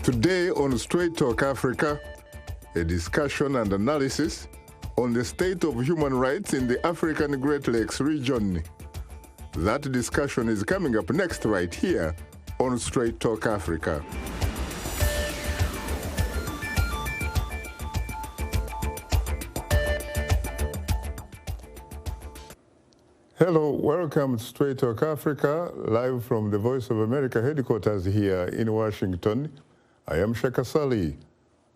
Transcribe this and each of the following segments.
Today on Straight Talk Africa, a discussion and analysis on the state of human rights in the African Great Lakes region. That discussion is coming up next right here on Straight Talk Africa. Hello, welcome to Straight Talk Africa, live from the Voice of America headquarters here in Washington. I am Shaka Ssali,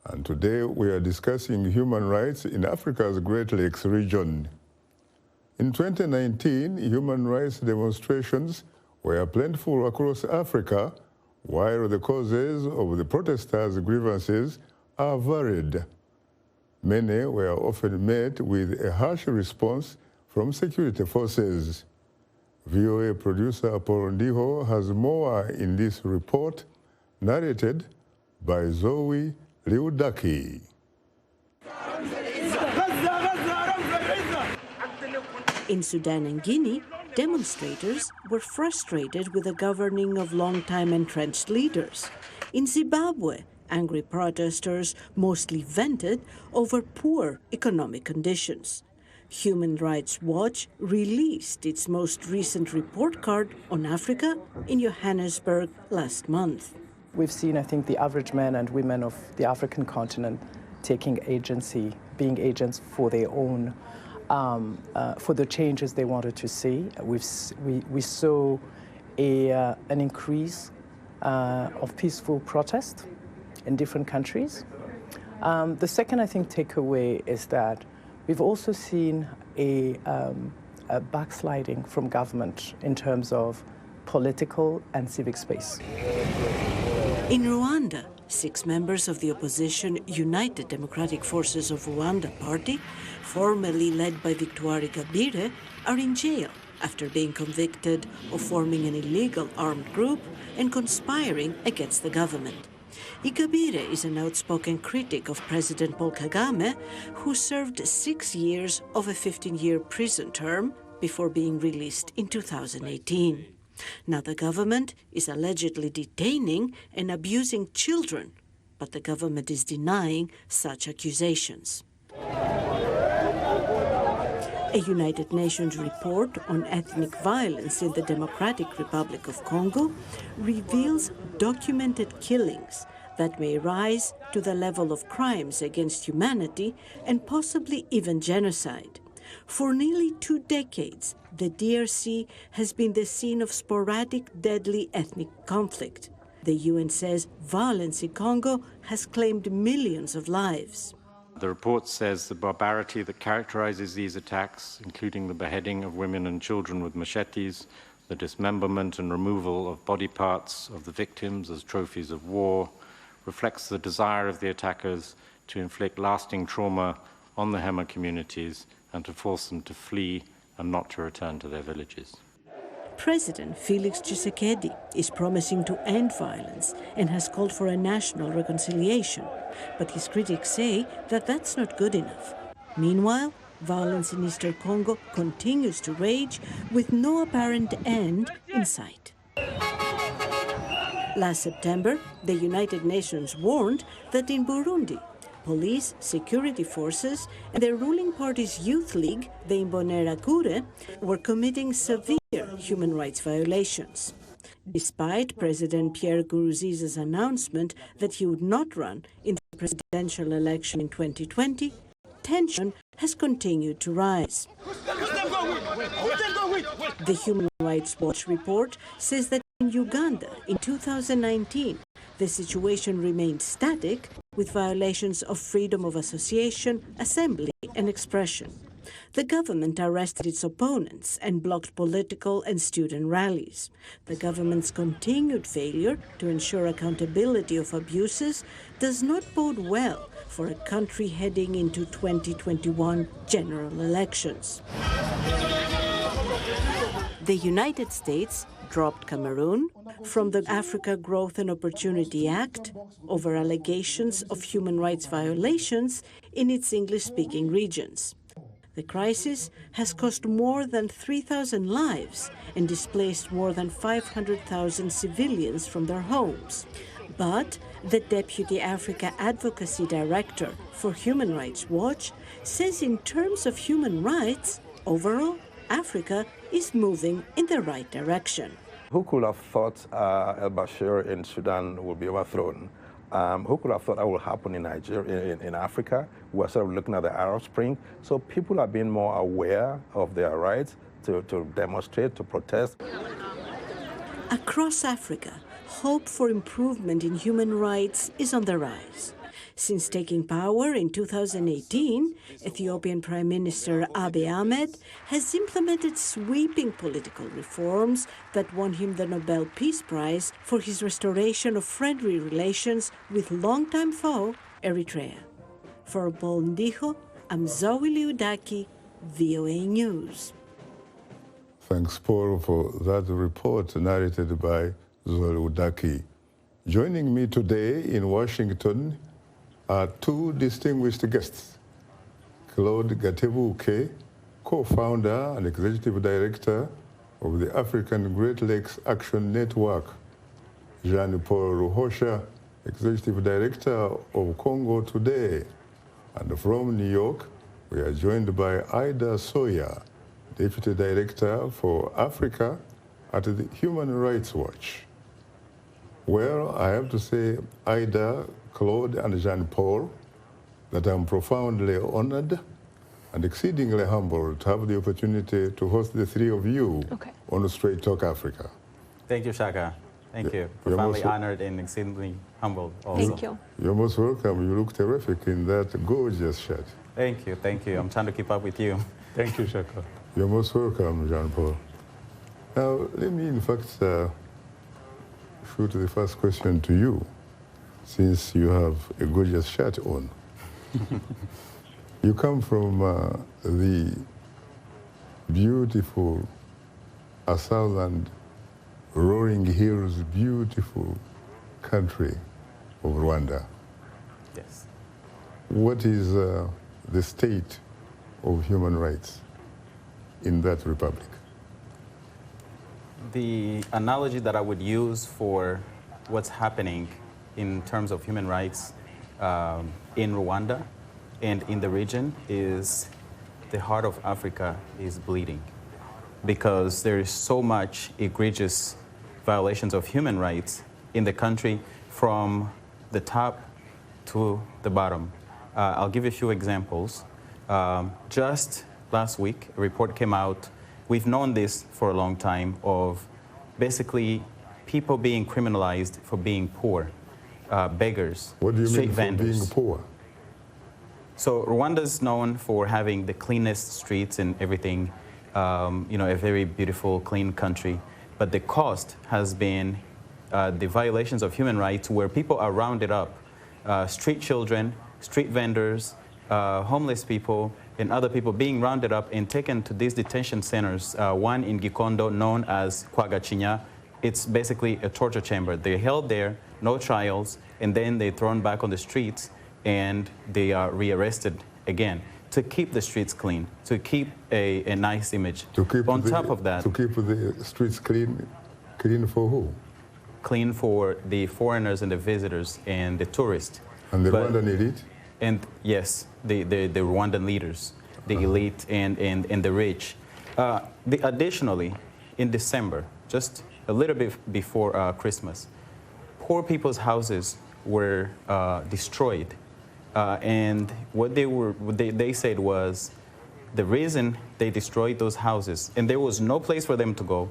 and today we are discussing human rights in Africa's Great Lakes region. In 2019, human rights demonstrations were plentiful across Africa, while the causes of the protesters' grievances are varied. Many were often met with a harsh response from security forces. VOA producer Paul Ndiho has more in this report, narrated by Zoe Liudaki. In Sudan and Guinea, demonstrators were frustrated with the governing of long-time entrenched leaders. In Zimbabwe, angry protesters mostly vented over poor economic conditions. Human Rights Watch released its most recent report card on Africa in Johannesburg last month. We've seen, I think, the average men and women of the African continent taking agency, being agents for their own, for the changes they wanted to see. We saw an increase of peaceful protest in different countries. The second, I think, takeaway is that we've also seen a backsliding from government in terms of political and civic space. In Rwanda, 6 members of the opposition United Democratic Forces of Rwanda party, formerly led by Victoire Ingabire, are in jail after being convicted of forming an illegal armed group and conspiring against the government. Ingabire is an outspoken critic of President Paul Kagame, who served 6 years of a 15-year prison term before being released in 2018. Now the government is allegedly detaining and abusing children, but the government is denying such accusations. A United Nations report on ethnic violence in the Democratic Republic of Congo reveals documented killings that may rise to the level of crimes against humanity and possibly even genocide. For nearly 2 decades, the DRC has been the scene of sporadic, deadly ethnic conflict. The UN says violence in Congo has claimed millions of lives. The report says the barbarity that characterizes these attacks, including the beheading of women and children with machetes, the dismemberment and removal of body parts of the victims as trophies of war, reflects the desire of the attackers to inflict lasting trauma on the Hema communities and to force them to flee and not to return to their villages. President Felix Tshisekedi is promising to end violence and has called for a national reconciliation, but his critics say that that's not good enough. Meanwhile, violence in eastern Congo continues to rage with no apparent end in sight. Last September, the United Nations warned that in Burundi, police, security forces, and the ruling party's youth league, the Imbonerakure, were committing severe human rights violations. Despite President Pierre Nkurunziza's announcement that he would not run in the presidential election in 2020, tension has continued to rise. The Human Rights Watch report says that in Uganda, in 2019, the situation remained static, with violations of freedom of association, assembly, and expression. The government arrested its opponents and blocked political and student rallies. The government's continued failure to ensure accountability of abuses does not bode well for a country heading into 2021 general elections. The United States dropped Cameroon from the Africa Growth and Opportunity Act over allegations of human rights violations in its English-speaking regions. The crisis has cost more than 3,000 lives and displaced more than 500,000 civilians from their homes. But The Deputy Africa Advocacy Director for Human Rights Watch says in terms of human rights, overall, Africa is moving in the right direction. Who could have thought al-Bashir in Sudan will be overthrown? Who could have thought that will happen in Nigeria, in Africa? We're sort of looking at the Arab Spring. So people are being more aware of their rights to demonstrate, to protest. Across Africa, hope for improvement in human rights is on the rise. Since taking power in 2018, Ethiopian Prime Minister Abiy Ahmed has implemented sweeping political reforms that won him the Nobel Peace Prize for his restoration of friendly relations with longtime foe, Eritrea. For Bondijo, I'm Zoe Liudaki, VOA News. Thanks, Paul, for that report narrated by Zoe Liudaki. Joining me today in Washington are two distinguished guests. Claude Gatebuke, co-founder and executive director of the African Great Lakes Action Network. Jean-Paul Ruhosha, executive director of Congo Today. And from New York, we are joined by Ida Sawyer, deputy director for Africa at the Human Rights Watch. Well, I have to say, Ida, Claude, and Jean-Paul, that I'm profoundly honored and exceedingly humbled to have the opportunity to host the three of you on Straight Talk Africa. Thank you, Shaka. Thank you. Profoundly honored and exceedingly humbled also. Thank you. You're most welcome. You look terrific in that gorgeous shirt. Thank you, thank you. I'm trying to keep up with you. Thank you, Shaka. You're most welcome, Jean-Paul. Now, let me, in fact, shoot the first question to you, since you have a gorgeous shirt on. You come from the beautiful southern rolling hills, beautiful country of Rwanda. Yes. What is the state of human rights in that republic? The analogy that I would use for what's happening in terms of human rights in Rwanda and in the region is the heart of Africa is bleeding, because there is so much egregious violations of human rights in the country from the top to the bottom. I'll give you a few examples. Just last week, a report came out. We've known this for a long time, of basically people being criminalized for being poor, beggars, what do you street mean vendors. For being poor? So Rwanda's known for having the cleanest streets and everything, you know, a very beautiful, clean country. But the cost has been the violations of human rights, where people are rounded up, street children, street vendors, homeless people, and other people being rounded up and taken to these detention centers. One in Gikondo, known as Kwagachinya. It's basically a torture chamber. They're held there, no trials, and then they're thrown back on the streets, and they are rearrested again to keep the streets clean, to keep a nice image. On top of that, to keep the streets clean, clean for who? Clean for the foreigners and the visitors and the tourists. And the Rwandan elite? And yes, the Rwandan leaders, the elite and the rich. Additionally, in December, just a little bit before Christmas, poor people's houses were destroyed. And what they said was the reason they destroyed those houses, and there was no place for them to go.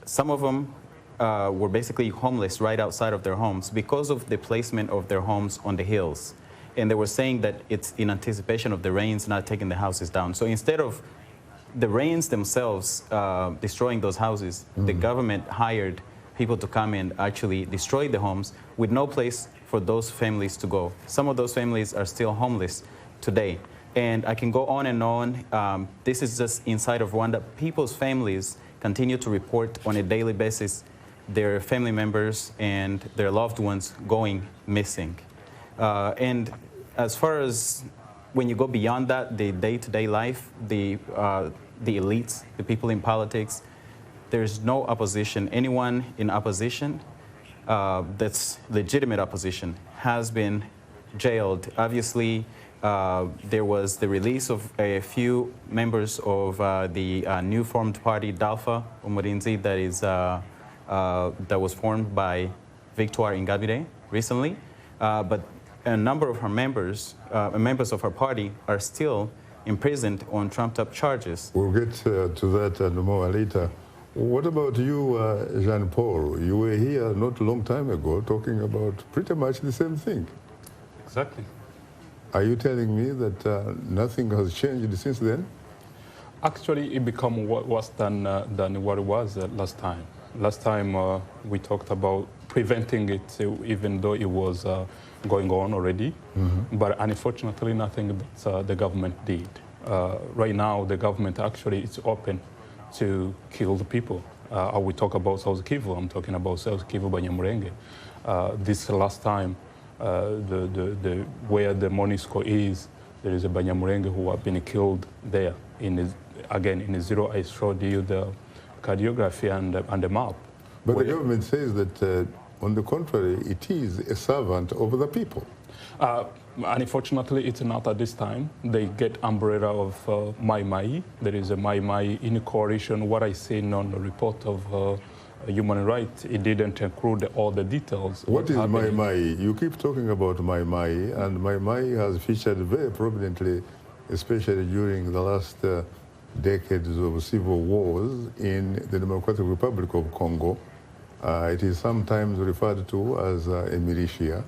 Some of them were basically homeless right outside of their homes because of the placement of their homes on the hills. And they were saying that it's in anticipation of the rains not taking the houses down. So instead of the rains themselves destroying those houses, the government hired people to come and actually destroy the homes with no place for those families to go. Some of those families are still homeless today. And I can go on and on. This is just inside of Rwanda. People's families continue to report on a daily basis their family members and their loved ones going missing. And as far as when you go beyond that, the day-to-day life, the elites, the people in politics, there's no opposition. Anyone in opposition that's legitimate opposition has been jailed. Obviously, there was the release of a few members of the new formed party, Dalfa Umurinzi, that was formed by Victoire Ingabire recently. But a number of her members of her party, are still imprisoned on trumped-up charges. We'll get to that and more later. What about you, Jean-Paul? You were here not a long time ago talking about pretty much the same thing. Exactly. Are you telling me that nothing has changed since then? Actually, it became worse than what it was last time. Last time we talked about preventing it, even though it was going on already. But unfortunately, nothing that the government did. Right now, the government actually is open to kill the people. We talk about South Kivu. I'm talking about South Kivu Banyamulenge. This last time, where the MONUSCO is, there is a Banyamulenge who have been killed there. Again, in the zero, I showed you the cardiography and the map. But the government says that, on the contrary, it is a servant over the people. Unfortunately, it's not at this time. They get umbrella of Mai Mai. There is a Mai Mai in coalition. What I seen on the report of human rights, it didn't include all the details. What is Mai Mai? You keep talking about Mai Mai, and Mai Mai has featured very prominently, especially during the last decades of civil wars in the Democratic Republic of Congo. It is sometimes referred to as a militia,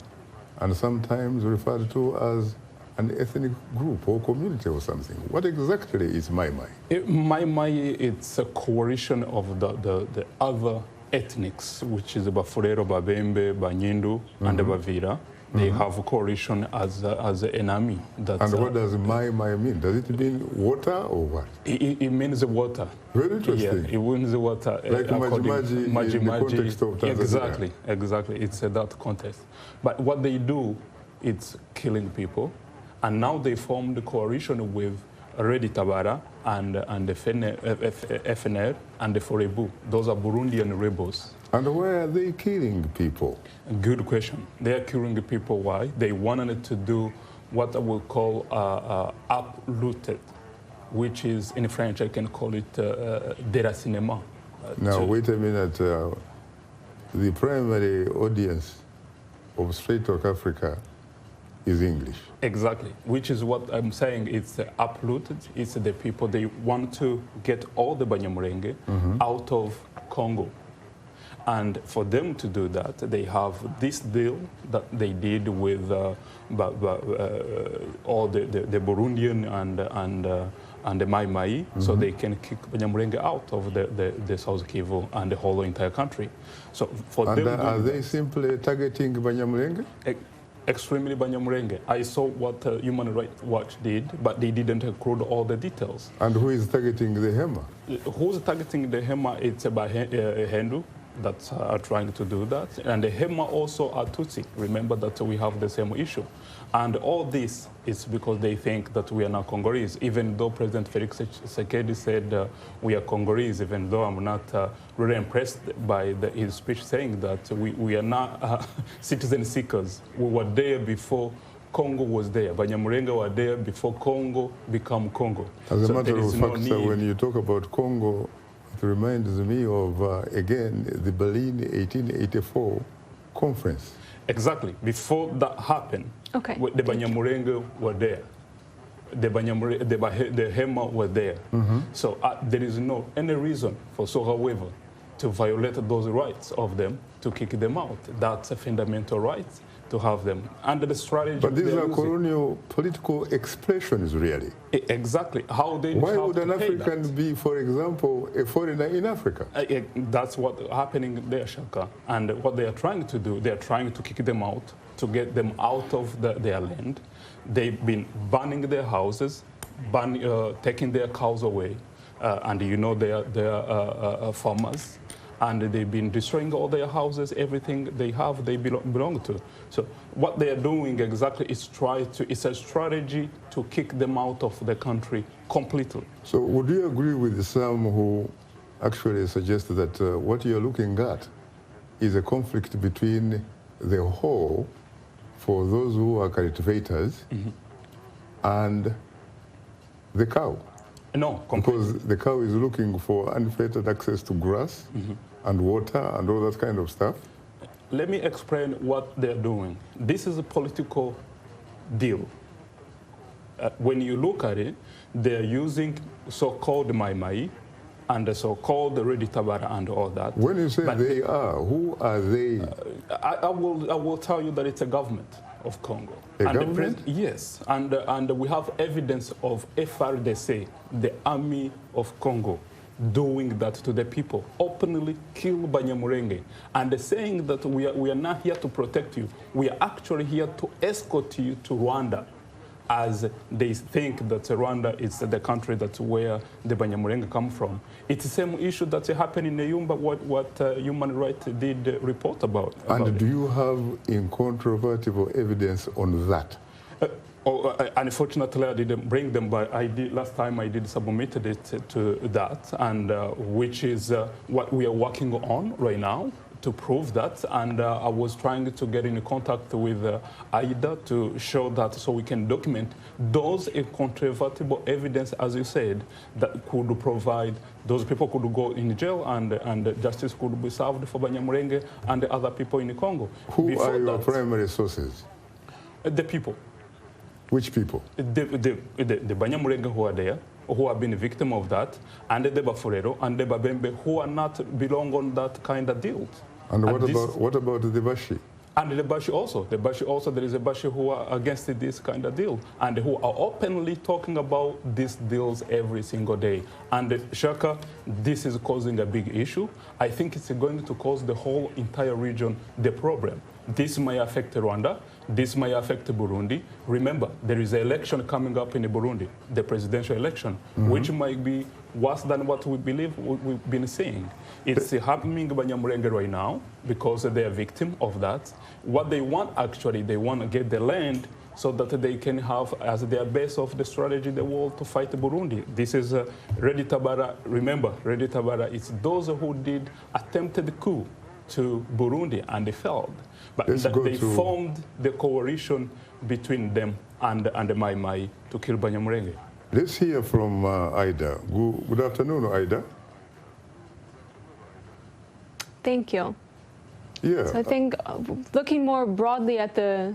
and sometimes referred to as an ethnic group or community or something. What exactly is Mai Mai? Mai Mai, it's a coalition of the other ethnics, which is the Bafurero, Babembe, Banyindu, and the Bavira. They have a coalition as an enemy. And what does Mai Mai mean? Does it mean water or what? It means water. Very interesting. Yeah, it means water. Like Maji in the context of Tanzania. Exactly. It's that context. But what they do, it's killing people. And now they formed a coalition with Redi Tabara and the FNL and the Forebu. Those are Burundian rebels. And why are they killing people? Good question. They are killing people. Why? They wanted to do what I will call uprooted, which is, in French, I can call it déracinement. Now, wait a minute. The primary audience of Straight Talk Africa is English. Exactly, which is what I'm saying. It's uprooted. It's the people, they want to get all the Banyamulenge out of Congo. And for them to do that, they have this deal that they did with all the Burundian and the Mai Mai, so they can kick Banyamulenge out of the South Kivu and the whole entire country. So for them, are they simply targeting Banyamulenge? Extremely Banyamulenge. I saw what Human Rights Watch did, but they didn't include all the details. And who is targeting the Hema? Who's targeting the Hema? It's about Hindu that are trying to do that. And the Hema also are Tutsi. Remember that we have the same issue. And all this is because they think that we are not Congolese, even though President Felix Tshisekedi said we are Congolese, even though I'm not really impressed by his speech saying that we are not citizen seekers. We were there before Congo was there. Banyamulenge were there before Congo became Congo. As a matter of fact, when you talk about Congo, it reminds me of, again, the Berlin 1884 conference. Exactly. Before that happened, the Banyamulenge were there. The Hema were there. So there is no any reason for however, to violate those rights of them, to kick them out. That's a fundamental right to have them under the strategy. But these are colonial political expressions, really. Exactly. How they Why would an African be, for example, a foreigner in Africa? That's what's happening there, Shaka. And what they are trying to do, they are trying to kick them out, to get them out of their land. They've been burning their houses, taking their cows away, and you know they are farmers. And they've been destroying all their houses, everything they have, they belong to. So what they are doing exactly is it's a strategy to kick them out of the country completely. So would you agree with some who actually suggest that what you're looking at is a conflict between the whole, for those who are cultivators, and the cow. No, completely. Because the cow is looking for unfettered access to grass and water and all that kind of stuff. Let me explain what they're doing. This is a political deal. When you look at it, they're using so-called Mai Mai and the so-called Redi Tabara and all that. When you say they are, who are they? I will tell you that it's a government of Congo. A and government? Yes, and we have evidence of FRDC, the army of Congo, doing that to the people, openly kill Banyamulenge, and saying that we are not here to protect you, we are actually here to escort you to Rwanda, as they think that Rwanda is the country that's where the Banyamulenge come from. It's the same issue that's happening in Yumba, what Human Rights did report about. And do you have incontrovertible evidence on that? Unfortunately, I didn't bring them, but last time I did submitted it to that, and which is what we are working on right now to prove that. And I was trying to get in contact with AIDA to show that, so we can document those incontrovertible evidence, as you said, that could provide, those people could go in jail and justice could be served for Banyamulenge and the other people in Congo. Who are your primary sources? The people. Which people? The Banyamulenge who are there, who have been victim of that, and the Bafurero and the Babembe who are not belong on that kind of deal. And what about the Bashi? And the Bashi also. The Bashi also, there is a Bashi who are against this kind of deal and who are openly talking about these deals every single day. And Shaka, this is causing a big issue. I think it's going to cause the whole entire region the problem. This may affect Rwanda. This may affect Burundi. Remember, there is an election coming up in Burundi, the presidential election, which might be worse than what we believe we've been seeing. It's happening in Banyamulenge right now because they are victim of that. What they want, actually, they want to get the land so that they can have as their base of the strategy the world to fight Burundi. This is Redi Tabara. Remember, Redi Tabara, it's those who did attempted coup to Burundi and they failed. But they formed the coalition between them and the Mai Mai to kill Banyamulenge. Let's hear from Aida. Good afternoon, Aida. Thank you. Yeah. So I think looking more broadly at the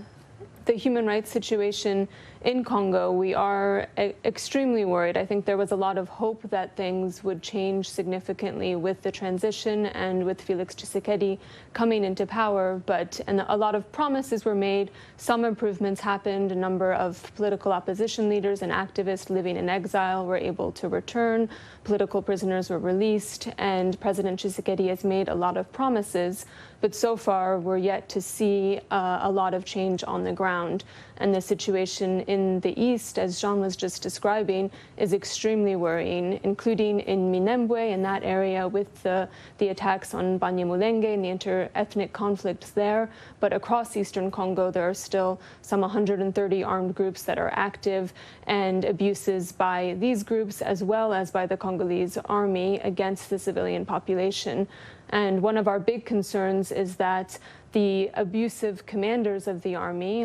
human rights situation in Congo, we are extremely worried. I think there was a lot of hope that things would change significantly with the transition and with Felix Tshisekedi coming into power, and a lot of promises were made. Some improvements happened. A number of political opposition leaders and activists living in exile were able to return. Political prisoners were released, and President Tshisekedi has made a lot of promises, but so far we're yet to see a lot of change on the ground. And the situation in the east, as Jean was just describing, is extremely worrying, including in Minembwe, in that area, with the attacks on Banyamulenge and the inter-ethnic conflicts there. But across eastern Congo, there are still some 130 armed groups that are active, and abuses by these groups as well as by the Congolese army against the civilian population. And one of our big concerns is that the abusive commanders of the army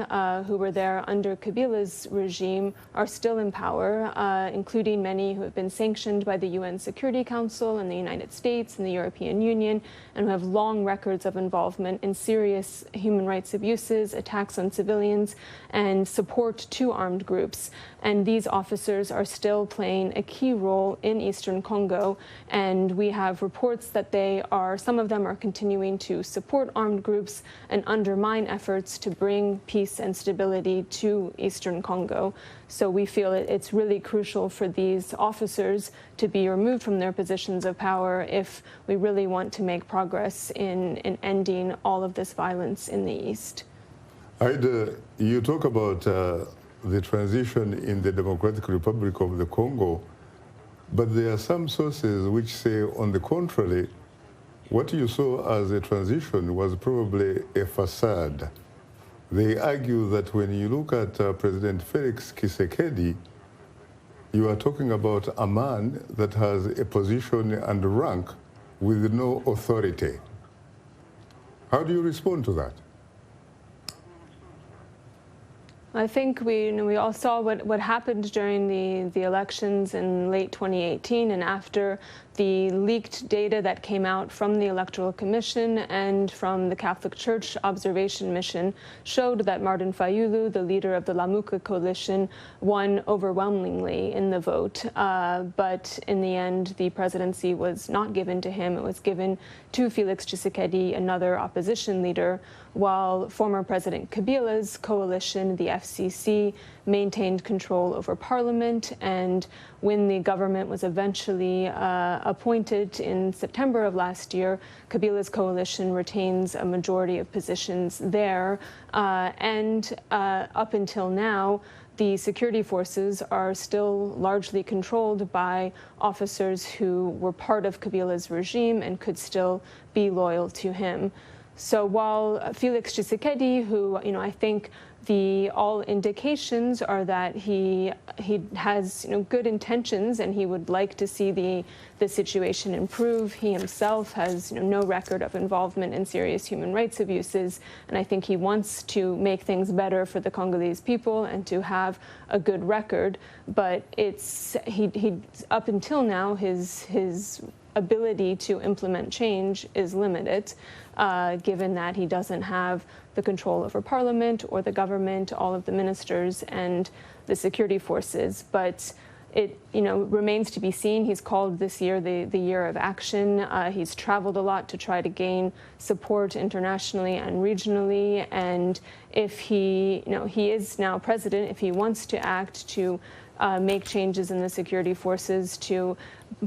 who were there under Kabila's regime are still in power, including many who have been sanctioned by the UN Security Council and the United States and the European Union, and who have long records of involvement in serious human rights abuses, attacks on civilians, and support to armed groups. And these officers are still playing a key role in eastern Congo, and we have reports that some of them are continuing to support armed groups and undermine efforts to bring peace and stability to eastern Congo. So we feel it's really crucial for these officers to be removed from their positions of power if we really want to make progress in ending all of this violence in the east. Aida, you talk about the transition in the Democratic Republic of the Congo, but there are some sources which say, on the contrary, what you saw as a transition was probably a facade. They argue that when you look at President Felix Tshisekedi, you are talking about a man that has a position and rank with no authority. How do you respond to that? I think we all saw what happened during the elections in late 2018 and after the leaked data that came out from the Electoral Commission and from the Catholic Church Observation Mission showed that Martin Fayulu, the leader of the Lamuka coalition, won overwhelmingly in the vote. But in the end, the presidency was not given to him. It was given to Felix Tshisekedi, another opposition leader, while former President Kabila's coalition, the FCC, maintained control over parliament. And when the government was eventually appointed in September of last year, Kabila's coalition retains a majority of positions there. And up until now, the security forces are still largely controlled by officers who were part of Kabila's regime and could still be loyal to him. So while Felix Tshisekedi, who I think all indications are that he has good intentions and he would like to see the situation improve. He himself has no record of involvement in serious human rights abuses, and I think he wants to make things better for the Congolese people and to have a good record. But he up until now his ability to implement change is limited, given that he doesn't have the control over parliament or the government, all of the ministers and the security forces. But it remains to be seen. He's called this year the year of action. He's traveled a lot to try to gain support internationally and regionally. And if he is now president, if he wants to act to make changes in the security forces, to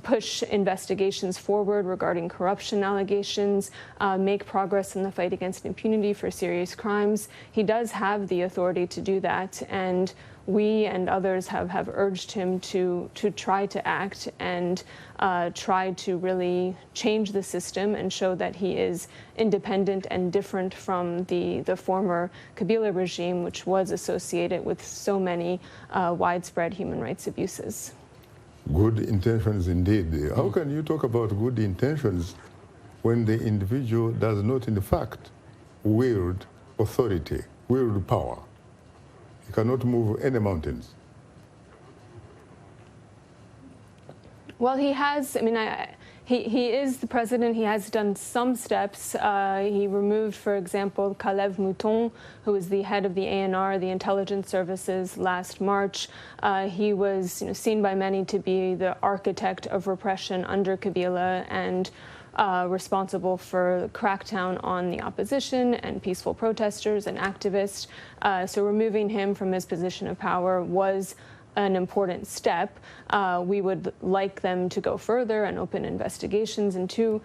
push investigations forward regarding corruption allegations, make progress in the fight against impunity for serious crimes. He does have the authority to do that, and we and others have urged him to try to act and try to really change the system and show that he is independent and different from the former Kabila regime, which was associated with so many widespread human rights abuses. Good intentions indeed. How can you talk about good intentions when the individual does not, in fact, wield authority, wield power? He cannot move any mountains. Well, he has. I mean, he is the president. He has done some steps. He removed, for example, Kalev Mouton, who was the head of the ANR, the intelligence services, last March. He was seen by many to be the architect of repression under Kabila and responsible for the crackdown on the opposition and peaceful protesters and activists. So removing him from his position of power was an important step. We would like them to go further and open investigations into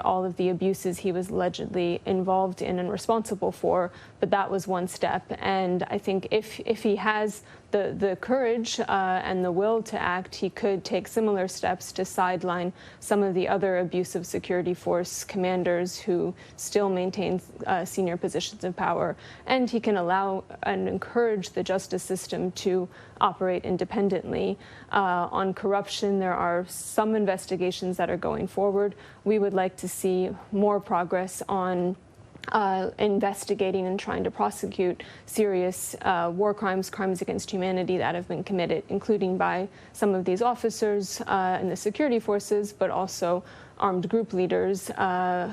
all of the abuses he was allegedly involved in and responsible for, but that was one step. And I think if he has the courage and the will to act, he could take similar steps to sideline some of the other abusive security force commanders who still maintain senior positions of power. And he can allow and encourage the justice system to operate independently. On corruption, there are some investigations that are going forward. We would like to see more progress on investigating and trying to prosecute serious war crimes, crimes against humanity that have been committed, including by some of these officers in the security forces, but also armed group leaders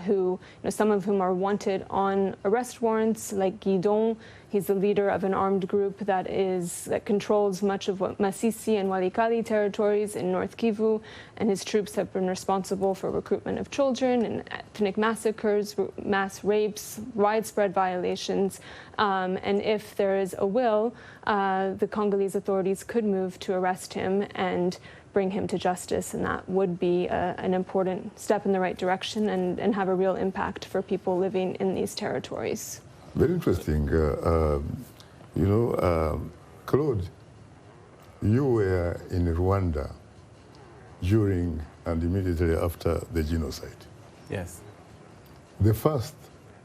who, some of whom are wanted on arrest warrants, like Guidon. He's the leader of an armed group that controls much of what Masisi and Walikali territories in North Kivu, and his troops have been responsible for recruitment of children and ethnic massacres, mass rapes, widespread violations. And if there is a will, the Congolese authorities could move to arrest him and bring him to justice, and that would be an important step in the right direction and have a real impact for people living in these territories. Very interesting. Claude, you were in Rwanda during and immediately after the genocide. Yes. The first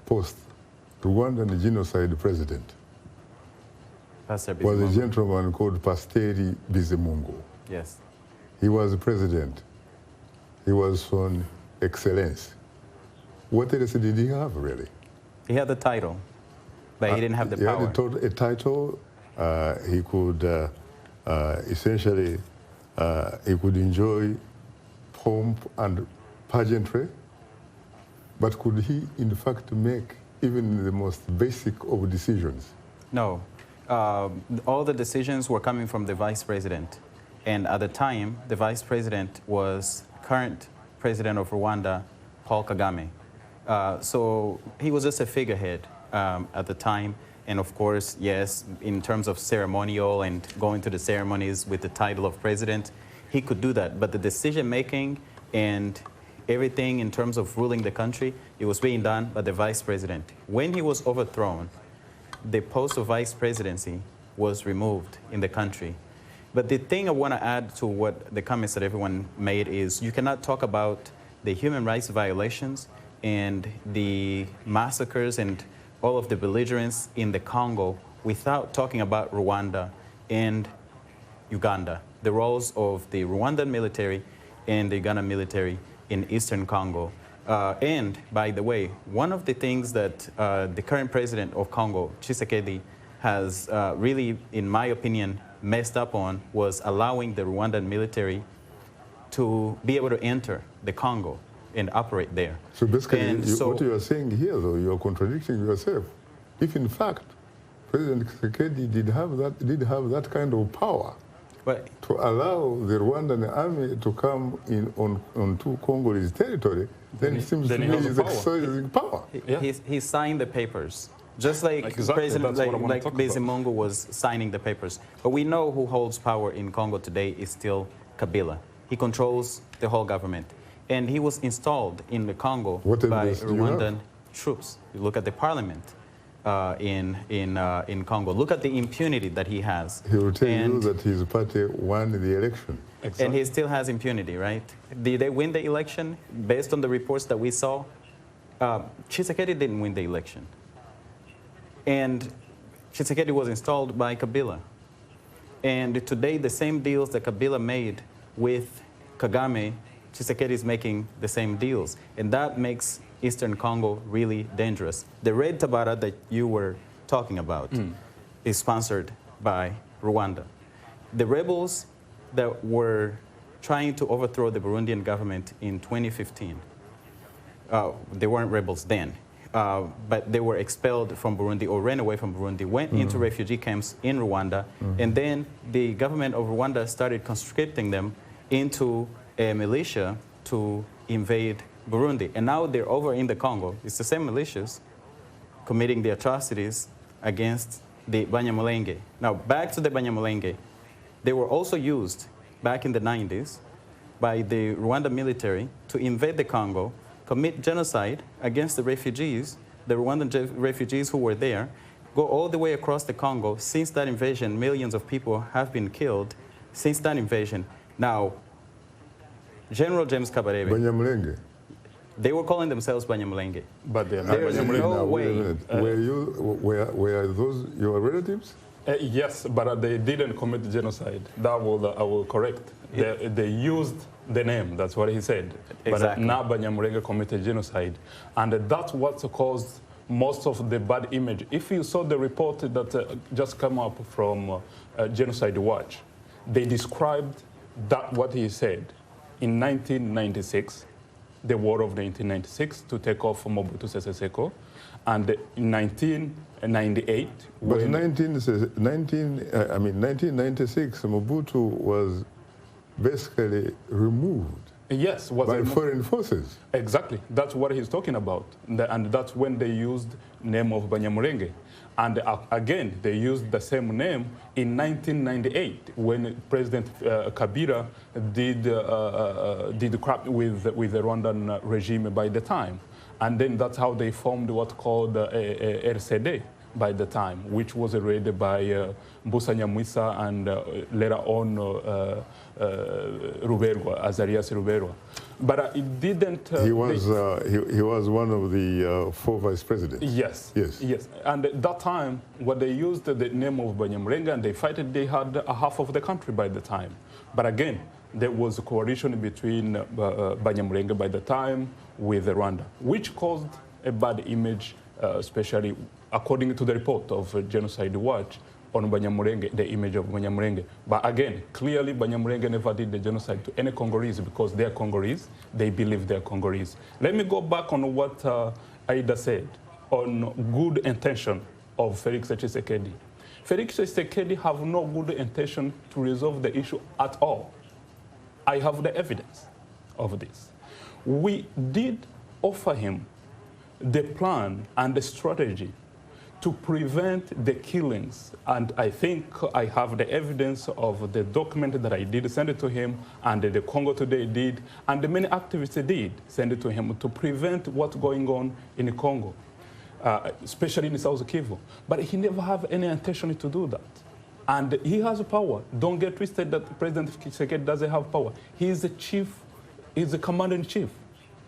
post-Rwandan genocide president was a gentleman called Pasteri Bizimungu. Yes. He was president. He was son excellence. What else did he have, really? He had the title, but he didn't have the power. He had a title. He could essentially, he could enjoy pomp and pageantry, but could he, in fact, make even the most basic of decisions? No. All the decisions were coming from the vice president. And at the time, the vice president was current president of Rwanda, Paul Kagame. So he was just a figurehead at the time. And of course, yes, in terms of ceremonial and going to the ceremonies with the title of president, he could do that. But the decision-making and everything in terms of ruling the country, it was being done by the vice president. When he was overthrown, the post of vice presidency was removed in the country. But the thing I want to add to what the comments that everyone made is you cannot talk about the human rights violations and the massacres and all of the belligerence in the Congo without talking about Rwanda and Uganda, the roles of the Rwandan military and the Ugandan military in Eastern Congo. And by the way, one of the things that the current president of Congo, Tshisekedi, has really, in my opinion, messed up on was allowing the Rwandan military to be able to enter the Congo and operate there. So basically, what you are saying here, though, you are contradicting yourself. If in fact President Tshisekedi did have that kind of power to allow the Rwandan army to come in onto Congolese territory, then it seems to me he's exercising power. He signed the papers. Just like President Bizimungu was signing the papers. But we know who holds power in Congo today is still Kabila. He controls the whole government. And he was installed in the Congo by Rwandan troops. You look at the parliament in Congo. Look at the impunity that he has. He will tell you that his party won the election. Exactly. And he still has impunity, right? Did they win the election? Based on the reports that we saw, Tshisekedi didn't win the election. And Tshisekedi was installed by Kabila. And today, the same deals that Kabila made with Kagame, Tshisekedi is making the same deals. And that makes Eastern Congo really dangerous. The Red Tabara that you were talking about is sponsored by Rwanda. The rebels that were trying to overthrow the Burundian government in 2015, they weren't rebels then. But they were expelled from Burundi or ran away from Burundi, went into refugee camps in Rwanda, and then the government of Rwanda started conscripting them into a militia to invade Burundi. And now they're over in the Congo. It's the same militias committing the atrocities against the Banyamulenge. Now, back to the Banyamulenge. They were also used back in the 90s by the Rwanda military to invade the Congo, commit genocide against the refugees, the Rwandan refugees who were there, go all the way across the Congo. Since that invasion, millions of people have been killed since that invasion. Now, General James Kabarebe, Banyamulenge. They were calling themselves Banyamulenge. But they are not There's no way. Were those your relatives? Yes, but they didn't commit genocide. That I will correct. They used the name, that's what he said. Exactly. But now Banyamulenge committed genocide. And that's what caused most of the bad image. If you saw the report that just came up from Genocide Watch, they described that what he said in 1996, the war of 1996 to take off Mobutu Sese Seko, and in 1998... But in 1996, Mobutu was basically removed by foreign forces. Exactly. That's what he's talking about. And that's when they used name of Banyamulenge. And again, they used the same name in 1998 when President Kabila did crap with the Rwandan regime by the time. And then that's how they formed what called RCD by the time, which was led by Mbusa Nyamwisa and later on Ruberwa, Azarias Ruberwa. But it didn't... he was one of the 4 vice presidents. Yes. Yes. Yes. And at that time, when they used the name of Banyamulenge and they fight it, they had a half of the country by the time. But again, there was a coalition between Banyamulenge by the time with Rwanda, which caused a bad image especially according to the report of Genocide Watch on Banyamulenge, the image of Banyamulenge. But again, clearly Banyamulenge never did the genocide to any Congolese because they're Congolese. They believe they're Congolese. Let me go back on what Aida said on good intention of Felix Tshisekedi. Felix Tshisekedi have no good intention to resolve the issue at all. I have the evidence of this. We did offer him the plan and the strategy to prevent the killings. And I think I have the evidence of the document that I did send it to him, and the Congo Today did, and the many activists did send it to him to prevent what's going on in Congo, especially in South Kivu. But he never have any intention to do that. And he has power. Don't get twisted that President Tshisekedi doesn't have power. He is the chief, he's the commander-in-chief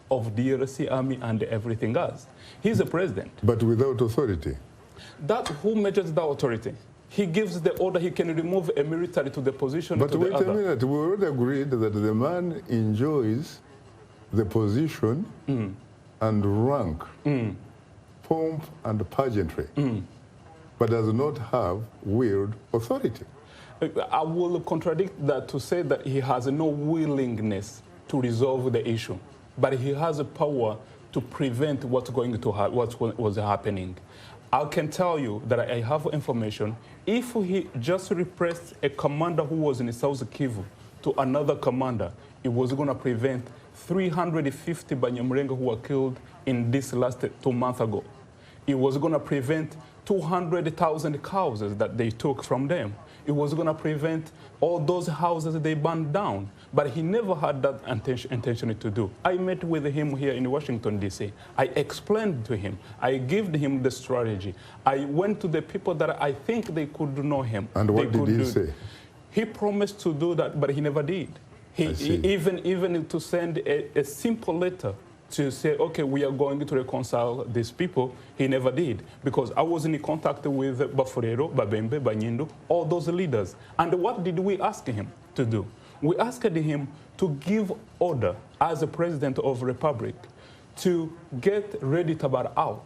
of the DRC army and everything else. He's the president. But without authority. That who measures the authority? He gives the order, he can remove a military to the position but to the other. But wait a minute, we already agreed that the man enjoys the position and rank, pomp and pageantry, but does not have willed authority. I will contradict that to say that he has no willingness to resolve the issue, but he has a power to prevent what's going to what was happening. I can tell you that I have information. If he just repressed a commander who was in South Kivu to another commander, it was going to prevent 350 Banyamulenge who were killed in this last 2 months ago. It was going to prevent 200,000 cows that they took from them. It was going to prevent all those houses they burned down. But he never had that intention to do. I met with him here in Washington, D.C. I explained to him. I gave him the strategy. I went to the people that I think they could know him. And what did he say? He promised to do that, but he never did. He even to send a simple letter to say, okay, we are going to reconcile these people, he never did. Because I was in contact with Bafurero, Babembe, Banyindu, all those leaders. And what did we ask him to do? We asked him to give order as a president of the republic to get Ready Tabara out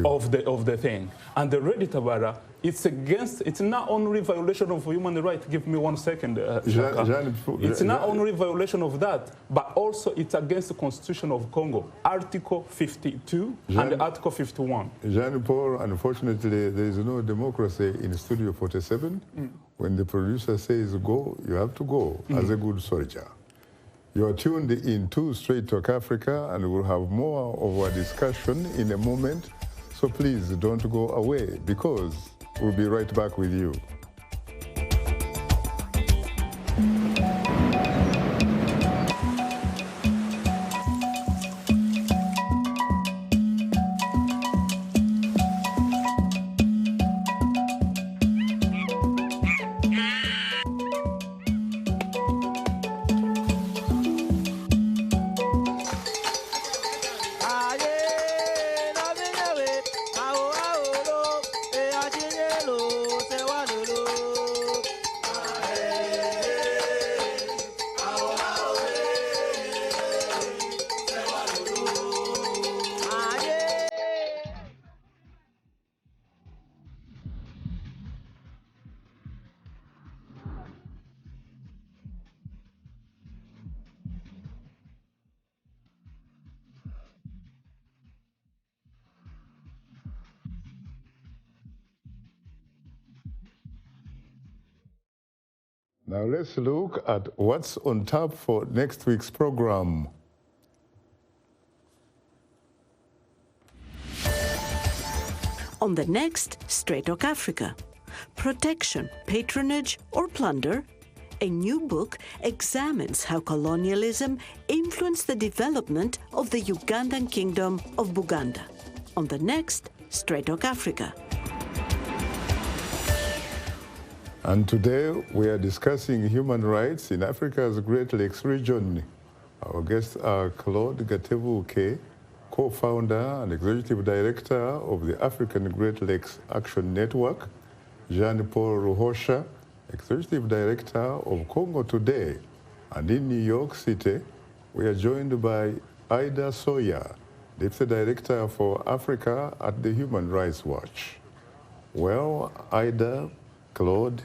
of the thing. And the Ready Tabara, it's not only violation of human rights. Give me 1 second, Shaka. It's not only violation of that, but also it's against the Constitution of Congo, Article 52 and Article 51. Jean-Paul, unfortunately, there is no democracy in Studio 47. When the producer says go, you have to go as a good soldier. You are tuned into Straight Talk Africa, and we'll have more of our discussion in a moment. So please don't go away, because we'll be right back with you. Now let's look at what's on tap for next week's program. On the next Straight Talk Africa, protection, patronage, or plunder? A new book examines how colonialism influenced the development of the Ugandan kingdom of Buganda. On the next Straight Talk Africa. And today we are discussing human rights in Africa's Great Lakes region. Our guests are Claude Gatebuke, co-founder and executive director of the African Great Lakes Action Network, Jean-Paul Ruhosha, executive director of Congo Today. And in New York City, we are joined by Sawyer, Deputy Director for Africa at the Human Rights Watch. Well, Ida, Claude,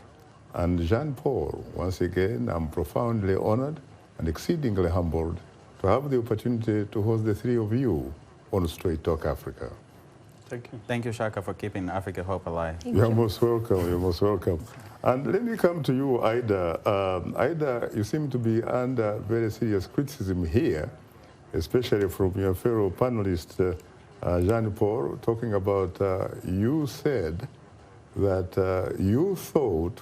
and Jean-Paul, once again, I'm profoundly honored and exceedingly humbled to have the opportunity to host the three of you on Straight Talk Africa. Thank you. Thank you, Shaka, for keeping Africa Hope alive. You're most welcome. You're most welcome. And let me come to you, Ida. Ida, you seem to be under very serious criticism here, especially from your fellow panelist, Jean-Paul, talking about you said that you thought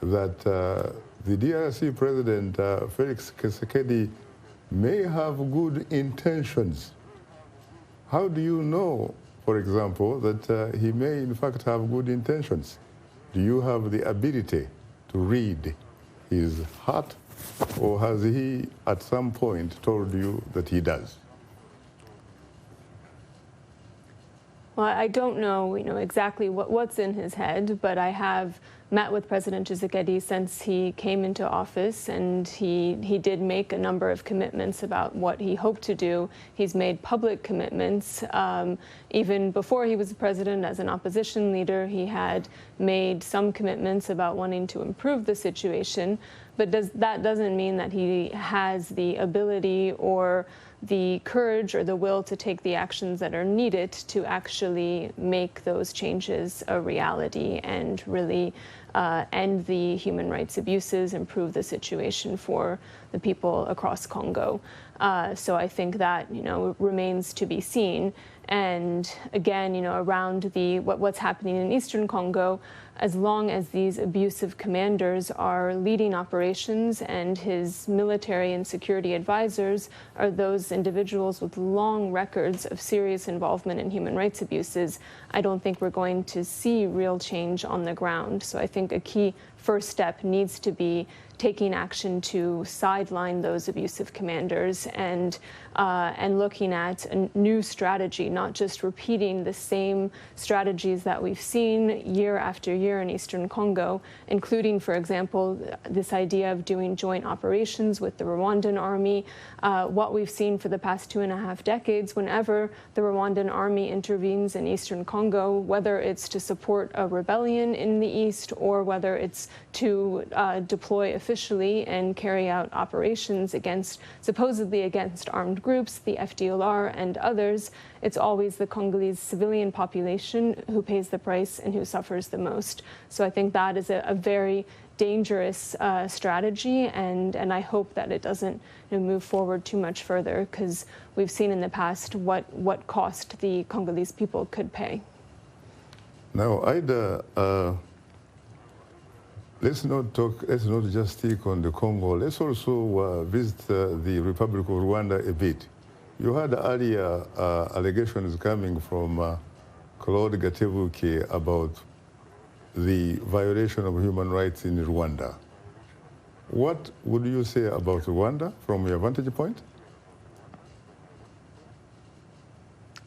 that the DRC President, Felix Tshisekedi, may have good intentions. How do you know, for example, that he may in fact have good intentions? Do you have the ability to read his heart, or has he at some point told you that he does? Well, I don't know, exactly what's in his head, but I have met with President Tshisekedi since he came into office, and he did make a number of commitments about what he hoped to do. He's made public commitments. Even before he was president, as an opposition leader, he had made some commitments about wanting to improve the situation. But that doesn't mean that he has the ability or the courage or the will to take the actions that are needed to actually make those changes a reality and really end the human rights abuses, improve the situation for the people across Congo. So I think that, remains to be seen. And again, around what's happening in Eastern Congo, as long as these abusive commanders are leading operations and his military and security advisors are those individuals with long records of serious involvement in human rights abuses, I don't think we're going to see real change on the ground. So I think a key first step needs to be taking action to sideline those abusive commanders and looking at a new strategy, not just repeating the same strategies that we've seen year after year in Eastern Congo, including, for example, this idea of doing joint operations with the Rwandan army. What we've seen for the past 2.5 decades, whenever the Rwandan army intervenes in Eastern Congo, whether it's to support a rebellion in the east or whether it's to deploy officially and carry out operations supposedly against armed groups, the FDLR and others, it's always the Congolese civilian population who pays the price and who suffers the most. So I think that is a very dangerous strategy, and I hope that it doesn't move forward too much further, because we've seen in the past what cost the Congolese people could pay. Now, Ida, let's not just stick on the Congo. Let's also visit the Republic of Rwanda a bit. You had earlier allegations coming from Claude Gatebuke about the violation of human rights in Rwanda. What would you say about Rwanda from your vantage point?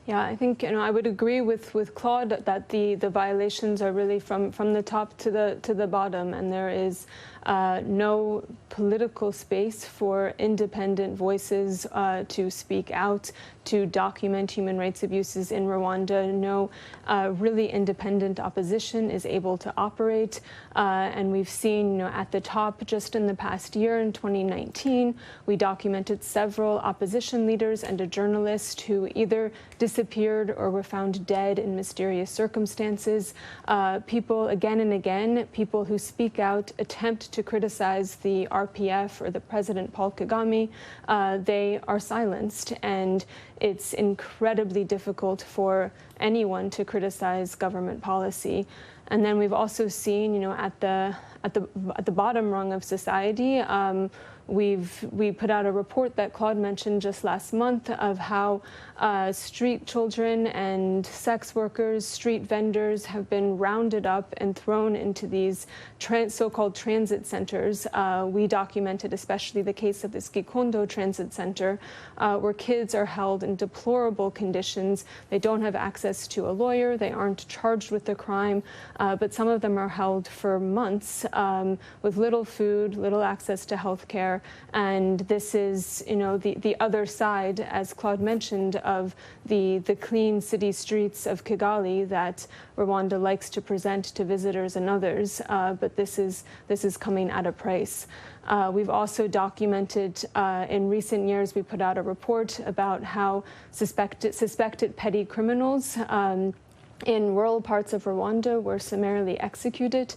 Yeah, I think I would agree with Claude that the violations are really from the top to the bottom, and there is no political space for independent voices to speak out, to document human rights abuses in Rwanda. No really independent opposition is able to operate, and we've seen at the top just in the past year, in 2019, we documented several opposition leaders and a journalist who either disappeared or were found dead in mysterious circumstances. People, again and again, people who speak out, attempt to criticize the RPF or the President Paul Kagame, they are silenced, and it's incredibly difficult for anyone to criticize government policy. And then we've also seen, at the bottom rung of society, we put out a report that Claude mentioned just last month of how street children and sex workers, street vendors have been rounded up and thrown into these so-called transit centers. We documented especially the case of this Gikondo transit center, where kids are held in deplorable conditions. They don't have access to a lawyer. They aren't charged with the crime, but some of them are held for months with little food, little access to health care, there. And this is, the other side, as Claude mentioned, of the clean city streets of Kigali that Rwanda likes to present to visitors and others. But this is coming at a price. We've also documented in recent years, we put out a report about how suspected petty criminals in rural parts of Rwanda were summarily executed.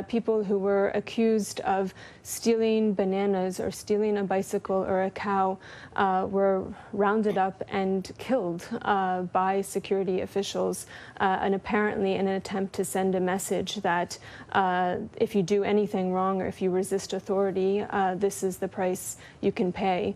People who were accused of stealing bananas or stealing a bicycle or a cow were rounded up and killed by security officials, and apparently in an attempt to send a message that if you do anything wrong or if you resist authority, this is the price you can pay.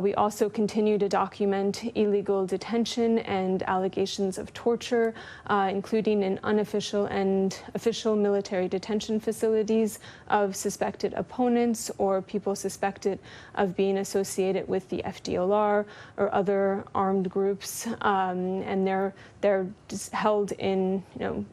We also continue to document illegal detention and allegations of torture, including in unofficial and official military detention facilities of suspected opponents or people suspected of being associated with the FDLR or other armed groups, and they're just held in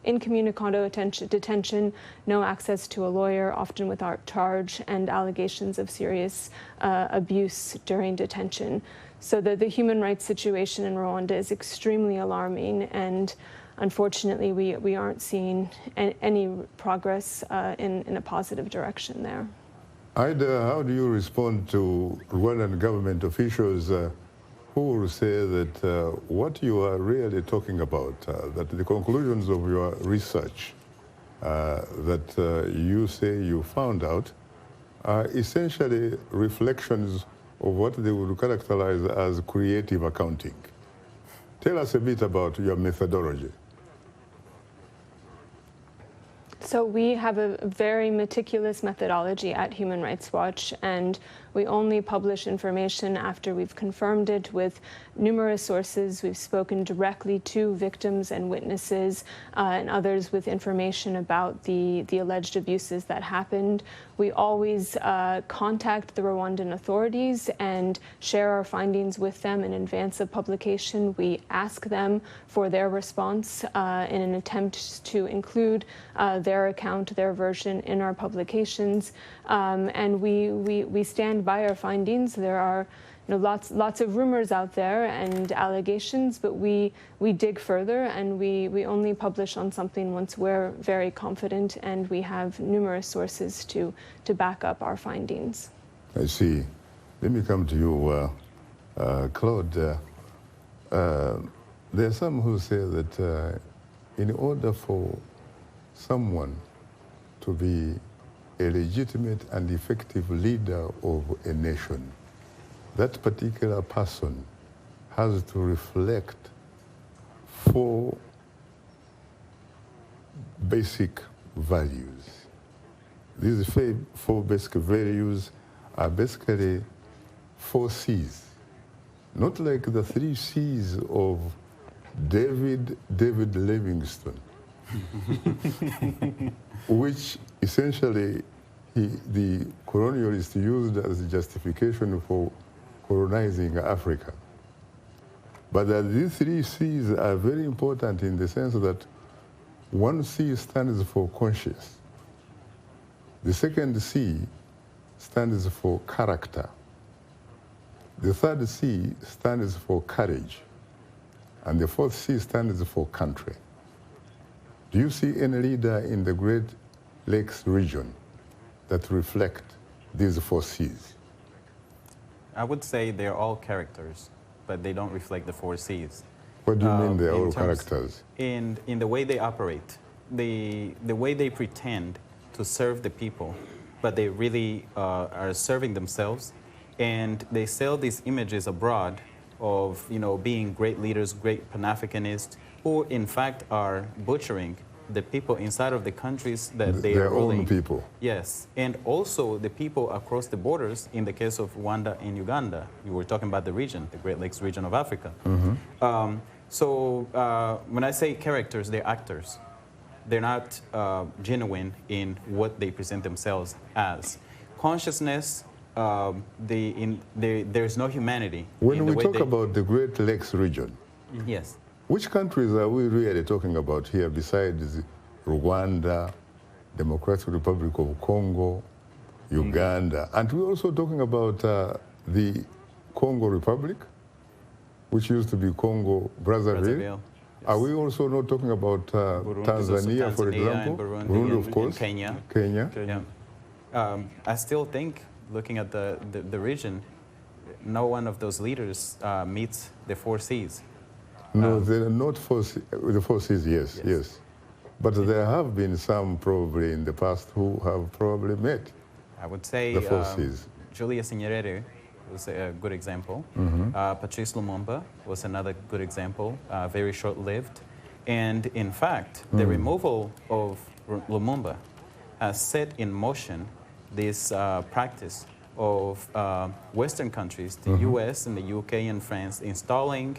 incommunicado detention, no access to a lawyer, often without charge, and allegations of serious abuse during detention. So the human rights situation in Rwanda is extremely alarming, and unfortunately we aren't seeing any progress in a positive direction there. Ida, how do you respond to Rwandan government officials who will say that what you are really talking about, that the conclusions of your research that you say you found out are essentially reflections of what they would characterize as creative accounting? Tell us a bit about your methodology. So we have a very meticulous methodology at Human Rights Watch, and we only publish information after we've confirmed it with numerous sources. We've spoken directly to victims and witnesses and others with information about the alleged abuses that happened. We always contact the Rwandan authorities and share our findings with them in advance of publication. We ask them for their response in an attempt to include their account, their version in our publications. And we stand by our findings. There are lots of rumors out there and allegations, but we dig further, and we only publish on something once we're very confident and we have numerous sources to back up our findings. I see. Let me come to you, Claude. There are some who say that in order for someone to be a legitimate and effective leader of a nation, that particular person has to reflect 4 basic values. These 4 basic values are basically 4 C's, not like the 3 C's of David Livingstone, which essentially the colonialists used as a justification for colonizing Africa. But these 3 C's are very important in the sense that 1 C stands for conscience. The 2nd C stands for character. The 3rd C stands for courage. And the 4th C stands for country. Do you see any leader in the Great Lakes region that reflect these 4 C's? I would say they're all characters, but they don't reflect the 4 C's. What do you mean they're all characters? In the way they operate, the way they pretend to serve the people, but they really are serving themselves, and they sell these images abroad of being great leaders, great Pan-Africanists, who in fact are butchering the people inside of the countries that they are ruling. Their own people. Yes, and also the people across the borders, in the case of Rwanda and Uganda. You were talking about the region, the Great Lakes region of Africa. Mm-hmm. So when I say characters, they're actors. They're not genuine in what they present themselves as. Consciousness, there's no humanity. When we talk about the Great Lakes region, yes. Which countries are we really talking about here besides Rwanda, Democratic Republic of Congo, Uganda. And we're also talking about the Congo Republic, which used to be Congo Brazzaville. Yes. Are we also not talking about Tanzania, for example? Burundi, of course. And Kenya. Yeah. I still think, looking at the region, no one of those leaders meets the 4 Cs. No, they're not the 4 Cs, yes. But there have been some probably in the past who have probably met. I would say the 4 Cs. Julius Nyerere was a good example. Patrice Lumumba was another good example, very short-lived. And in fact, the removal of Lumumba has set in motion this practice of Western countries, the US and the UK and France, installing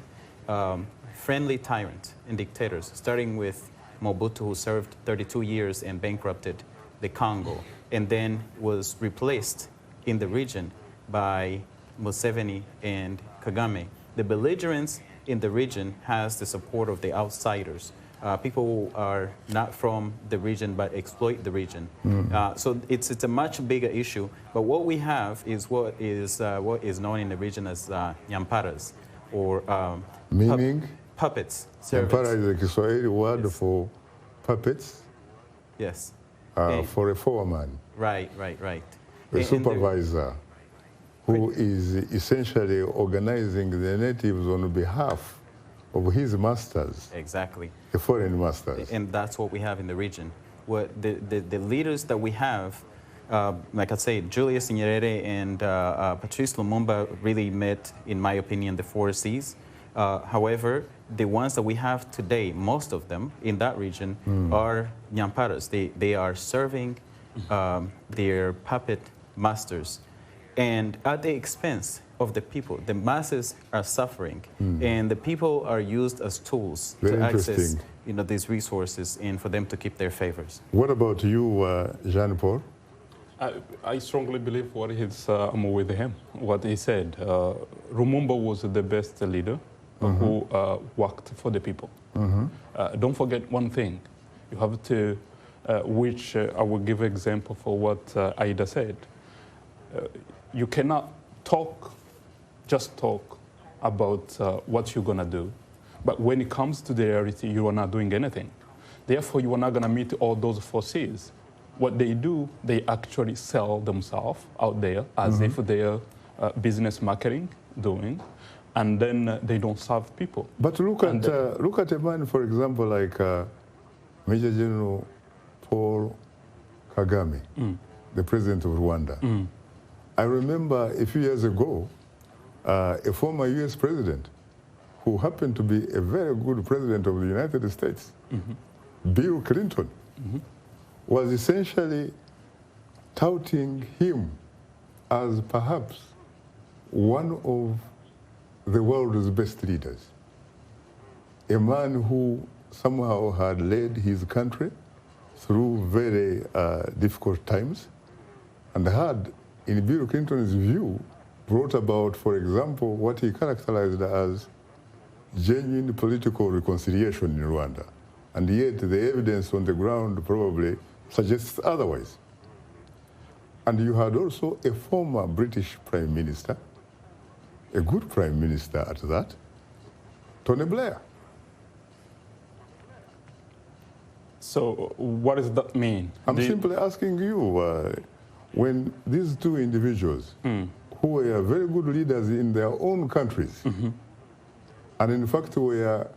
friendly tyrants and dictators, starting with Mobutu, who served 32 years and bankrupted the Congo, and then was replaced in the region by Museveni and Kagame. The belligerence in the region has the support of the outsiders, people who are not from the region but exploit the region. So it's a much bigger issue. But what we have is what is known in the region as nyamparas, or meaning puppets. Nyampara is a Kiswahili word for puppets. Yes. For a foreman. Right. A supervisor who is essentially organizing the natives on behalf of his masters. Exactly. The foreign masters. And that's what we have in the region. What the leaders that we have, like I say, Julius Nyerere and Patrice Lumumba really met, in my opinion, the 4 Cs. However, the ones that we have today, most of them in that region, are nyamparas. They are serving their puppet masters, and at the expense of the people. The masses are suffering, and the people are used as tools to access these resources and for them to keep their favors. What about you, Jean-Paul? I strongly believe I'm with him, what he said. Lumumba was the best leader who worked for the people. Don't forget one thing. You have to, which I will give an example for what Aida said. You cannot just talk about what you're going to do. But when it comes to the reality, you are not doing anything. Therefore, you are not going to meet all those 4 Cs. What they do, they actually sell themselves out there as if they're business marketing doing, and then they don't serve people. But look at a man, for example, like Major General Paul Kagame, the president of Rwanda. I remember a few years ago, a former US president who happened to be a very good president of the United States, Bill Clinton, was essentially touting him as perhaps one of the world's best leaders. A man who somehow had led his country through very difficult times and had, in Bill Clinton's view, brought about, for example, what he characterized as genuine political reconciliation in Rwanda. And yet the evidence on the ground probably suggests otherwise. And you had also a former British Prime Minister, a good Prime Minister at that, Tony Blair. So what does that mean? I'm simply asking you, when these two individuals, who were very good leaders in their own countries, and in fact were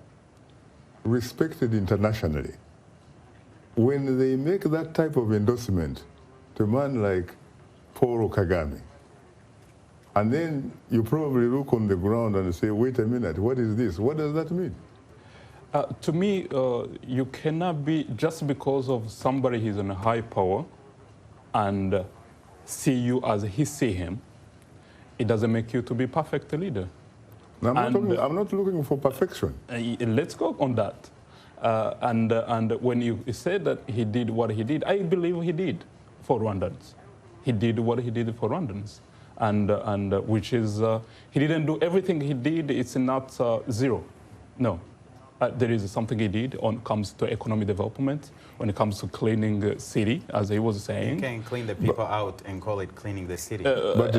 respected internationally, when they make that type of endorsement to a man like Paul Kagame, and then you probably look on the ground and say, wait a minute, what is this? What does that mean? To me, you cannot be, just because of somebody who's in a high power and see you as he see him, it doesn't make you to be a perfect leader. No, I'm not looking for perfection. Let's go on that. And when you said that he did what he did, I believe he did for Rwandans. He did what he did for Rwandans. And which is, he didn't do everything he did, it's not zero. No. there is something he did when it comes to economic development, when it comes to cleaning the city, as he was saying. You can clean the people out and call it cleaning the city. But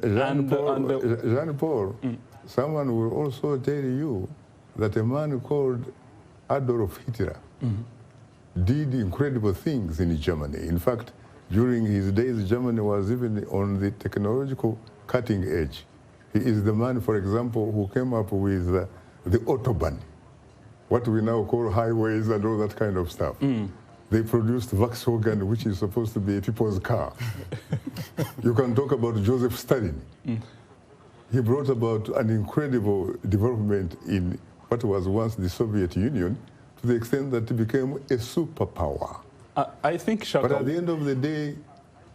Jean-Paul, someone will also tell you that a man called Adolf Hitler did incredible things in Germany. In fact, during his days, Germany was even on the technological cutting edge. He is the man, for example, who came up with the Autobahn, what we now call highways and all that kind of stuff. They produced Volkswagen, which is supposed to be a people's car. You can talk about Joseph Stalin. He brought about an incredible development in what was once the Soviet Union, to the extent that it became a superpower. I think, Shaka... But at the end of the day,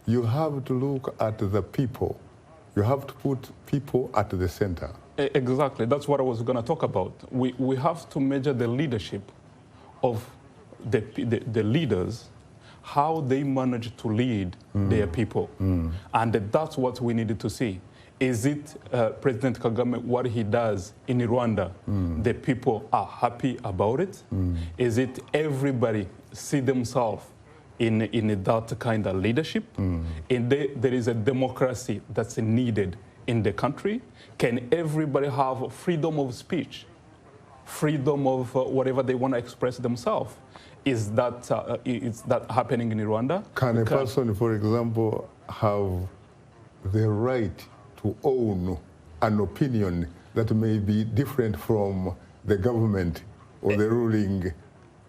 you have to look at the people. You have to put people at the center. Exactly. That's what I was going to talk about. We have to measure the leadership of the leaders, how they manage to lead their people. And that's what we needed to see. Is it President Kagame, what he does in Rwanda, the people are happy about it? Is it everybody see themselves in that kind of leadership? And there is a democracy that's needed in the country. Can everybody have freedom of speech, freedom of whatever they want to express themselves? Is that happening in Rwanda? Can a person, for example, have the right to own an opinion that may be different from the government or the ruling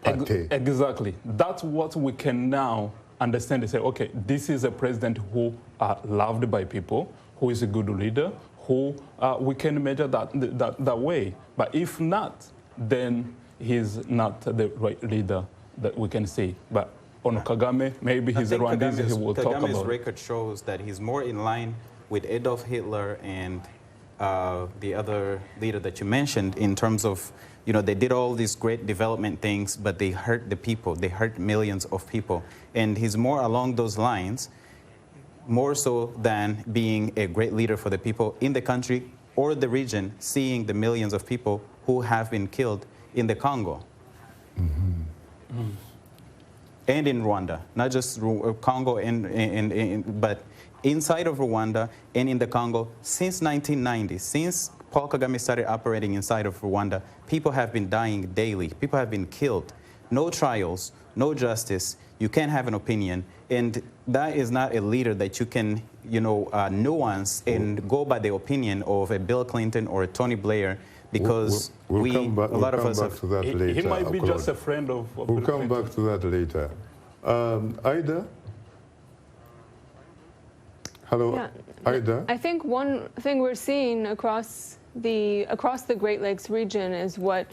party? Exactly. That's what we can now understand and say, okay, this is a president who are loved by people, who is a good leader, who we can measure that way. But if not, then he's not the right leader that we can see. But on Kagame, maybe he's a Rwandese, he will talk about. Kagame's record shows that he's more in line with Adolf Hitler and the other leader that you mentioned in terms of, you know, they did all these great development things, but they hurt the people. They hurt millions of people. And he's more along those lines, more so than being a great leader for the people in the country or the region, seeing the millions of people who have been killed in the Congo. And in Rwanda, not just Congo, but inside of Rwanda and in the Congo since 1990, since Paul Kagame started operating inside of Rwanda, people have been dying daily. People have been killed. No trials, no justice. You can't have an opinion. And that is not a leader that you can, you know, nuance and go by the opinion of a Bill Clinton or a Tony Blair, because a lot of us have... He might be just a friend of We'll come back to that later. Ida? Hello, yeah. Ida? I think one thing we're seeing across the Great Lakes region is what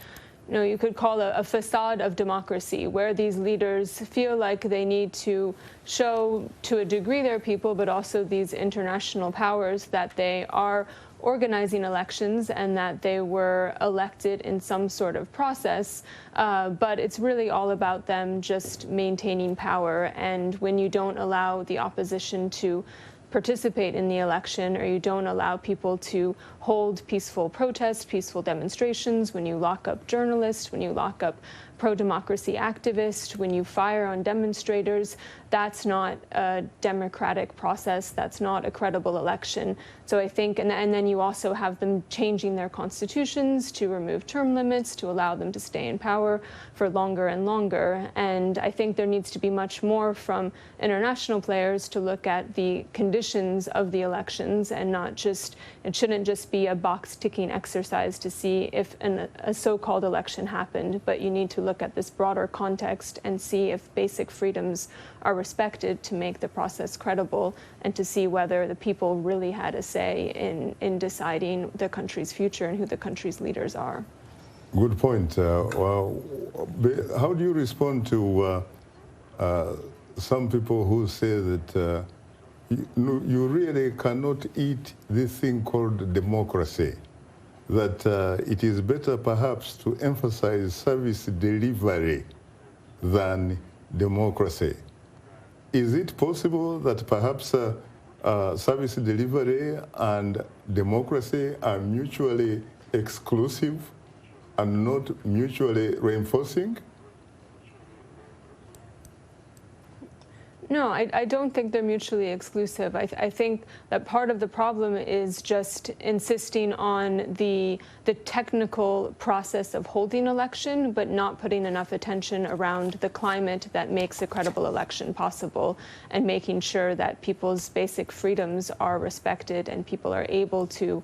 you could call a facade of democracy, where these leaders feel like they need to show to a degree their people, but also these international powers, that they are organizing elections and that they were elected in some sort of process. But it's really all about them just maintaining power. And when you don't allow the opposition to participate in the election, or you don't allow people to hold peaceful protests, peaceful demonstrations, when you lock up journalists, when you lock up pro-democracy activists, when you fire on demonstrators, that's not a democratic process. That's not a credible election. So I think, and then you also have them changing their constitutions to remove term limits, to allow them to stay in power for longer and longer. And I think there needs to be much more from international players to look at the conditions of the elections, and not just, it shouldn't just be a box-ticking exercise to see if a so-called election happened, but you need to look at this broader context and see if basic freedoms are respected, to make the process credible, and to see whether the people really had a say in deciding the country's future and who the country's leaders are. Good point. Well, how do you respond to some people who say that you really cannot eat this thing called democracy, that it is better perhaps to emphasize service delivery than democracy? Is it possible that perhaps service delivery and democracy are mutually exclusive? and not mutually reinforcing? No, I don't think they're mutually exclusive. I think that part of the problem is just insisting on the technical process of holding election, but not putting enough attention around the climate that makes a credible election possible, and making sure that people's basic freedoms are respected and people are able to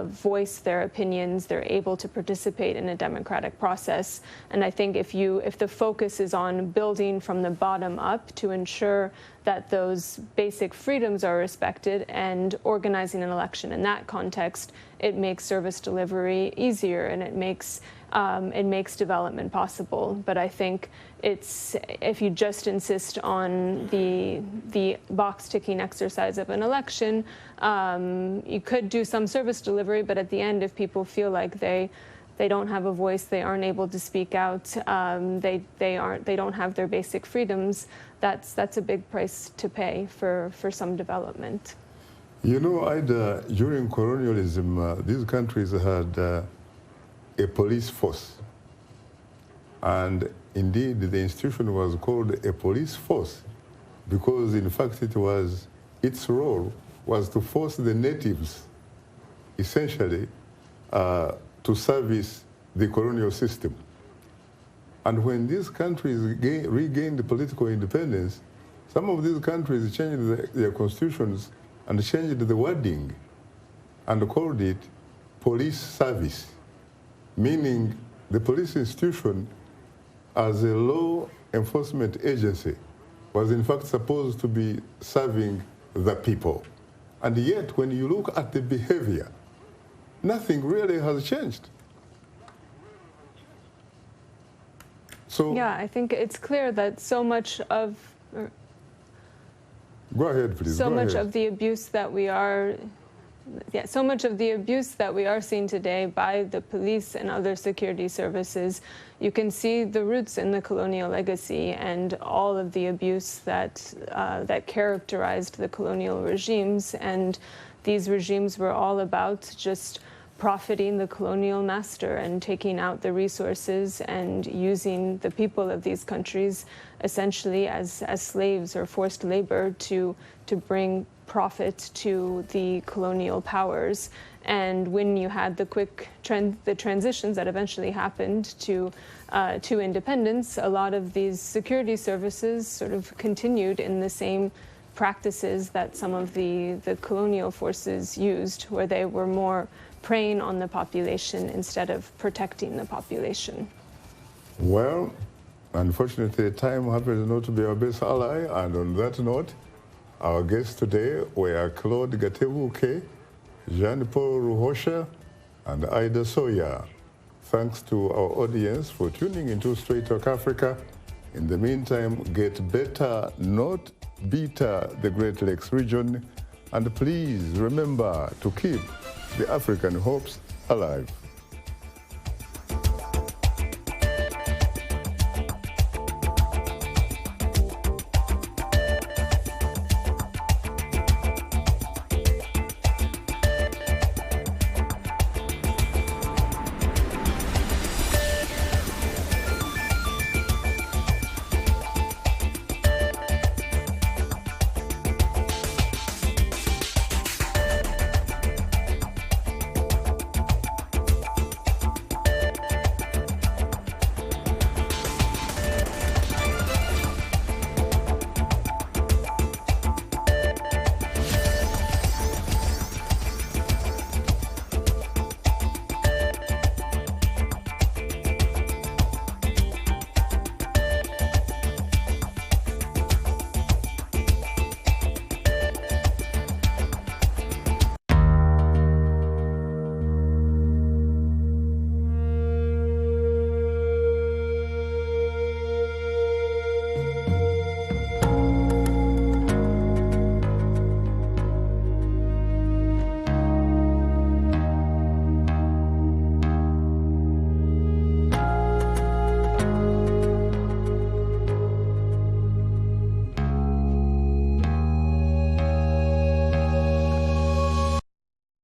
voice their opinions, they're able to participate in a democratic process. And I think if the focus is on building from the bottom up to ensure that those basic freedoms are respected and organizing an election in that context, it makes service delivery easier and it makes development possible. But I think if you just insist on the box-ticking exercise of an election, you could do some service delivery, but at the end, if people feel like they don't have a voice, they aren't able to speak out, they don't have their basic freedoms, that's a big price to pay for some development. You know, Ida, during colonialism, these countries had a police force. And indeed, the institution was called a police force because, in fact, its role was to force the natives, essentially, to service the colonial system. And when these countries regained political independence, some of these countries changed their constitutions and changed the wording and called it police service, meaning the police institution as a law enforcement agency was in fact supposed to be serving the people. And yet, when you look at the behavior, nothing really has changed. So yeah, I think it's clear that so much of go ahead, please. So much of the abuse that we are seeing today by the police and other security services, you can see the roots in the colonial legacy and all of the abuse that characterized the colonial regimes. And these regimes were all about just profiting the colonial master and taking out the resources and using the people of these countries essentially as slaves or forced labor to bring profit to the colonial powers. And when you had the transitions that eventually happened to independence, a lot of these security services sort of continued in the same practices that some of the colonial forces used, where they were more preying on the population instead of protecting the population. Well, unfortunately, time happens not to be our best ally, and on that note, our guests today were Claude Gatebuke, Jean-Paul Ruhosha, and Ida Sawyer. Thanks to our audience for tuning into Straight Talk Africa. In the meantime, get better, not bitter, the Great Lakes region, and please remember to keep the African hopes alive.